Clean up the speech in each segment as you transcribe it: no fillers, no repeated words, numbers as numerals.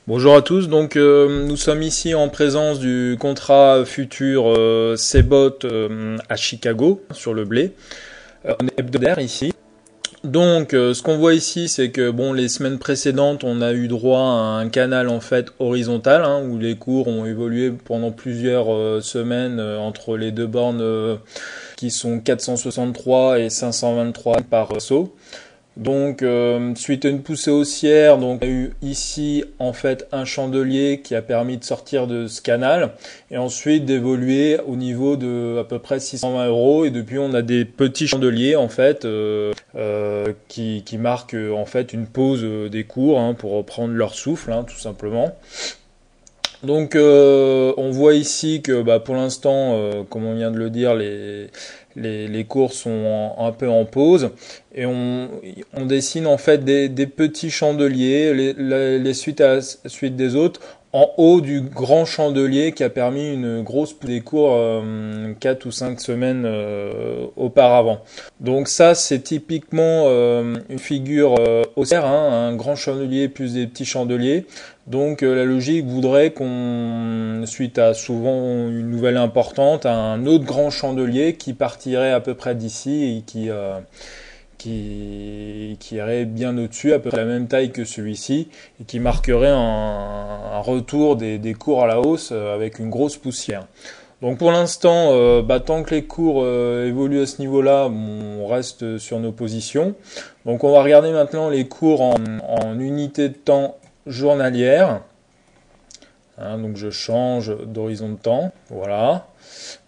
Bonjour à tous, donc nous sommes ici en présence du contrat futur CBOT à Chicago sur le blé, on est hebdomadaire ici. Donc ce qu'on voit ici, c'est que bon, les semaines précédentes on a eu droit à un canal en fait horizontal où les cours ont évolué pendant plusieurs semaines entre les deux bornes qui sont 463 et 523 par saut. Donc suite à une poussée haussière, donc on a eu ici en fait un chandelier qui a permis de sortir de ce canal et ensuite d'évoluer au niveau de à peu près 620 € et depuis on a des petits chandeliers en fait qui marquent en fait une pause des cours pour reprendre leur souffle tout simplement. Donc on voit ici que pour l'instant, comme on vient de le dire, les cours sont un peu en pause et on dessine en fait des petits chandeliers les suite des autres en haut du grand chandelier qui a permis une grosse poussée des cours 4 ou 5 semaines auparavant. Donc ça c'est typiquement une figure haussière, un grand chandelier plus des petits chandeliers. Donc la logique voudrait qu'on, suite à souvent une nouvelle importante, à un autre grand chandelier qui partirait à peu près d'ici et qui irait bien au-dessus, à peu près la même taille que celui-ci, et qui marquerait un retour des cours à la hausse avec une grosse poussière. Donc pour l'instant, tant que les cours évoluent à ce niveau-là, on reste sur nos positions. Donc on va regarder maintenant les cours en unité de temps journalière. Donc je change d'horizon de temps. Voilà.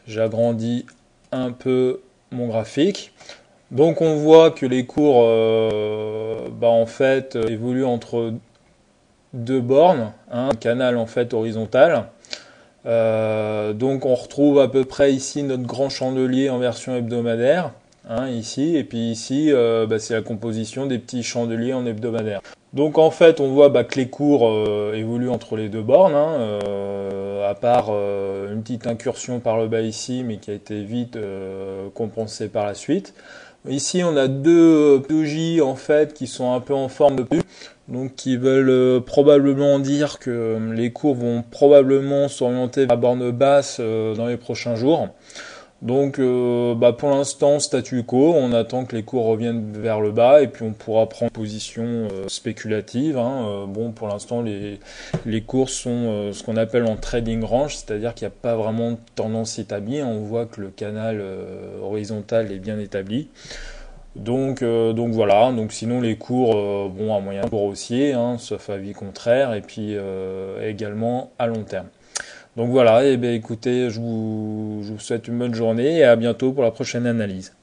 J'agrandis un peu mon graphique. Donc on voit que les cours en fait évoluent entre deux bornes, un canal en fait horizontal. Donc on retrouve à peu près ici notre grand chandelier en version hebdomadaire, ici, et puis ici c'est la composition des petits chandeliers en hebdomadaire. Donc en fait on voit que les cours évoluent entre les deux bornes, à part une petite incursion par le bas ici, mais qui a été vite compensée par la suite. Ici on a deux POJ en fait qui sont un peu en forme de U, donc qui veulent probablement dire que les cours vont probablement s'orienter vers la borne basse dans les prochains jours. Donc pour l'instant statu quo, on attend que les cours reviennent vers le bas et puis on pourra prendre une position spéculative. Pour l'instant les cours sont ce qu'on appelle en trading range, c'est-à-dire qu'il n'y a pas vraiment de tendance établie. On voit que le canal horizontal est bien établi. Donc voilà, donc sinon les cours à moyen cours haussier, sauf avis contraire, et puis également à long terme. Donc voilà, et écoutez, je vous souhaite une bonne journée et à bientôt pour la prochaine analyse.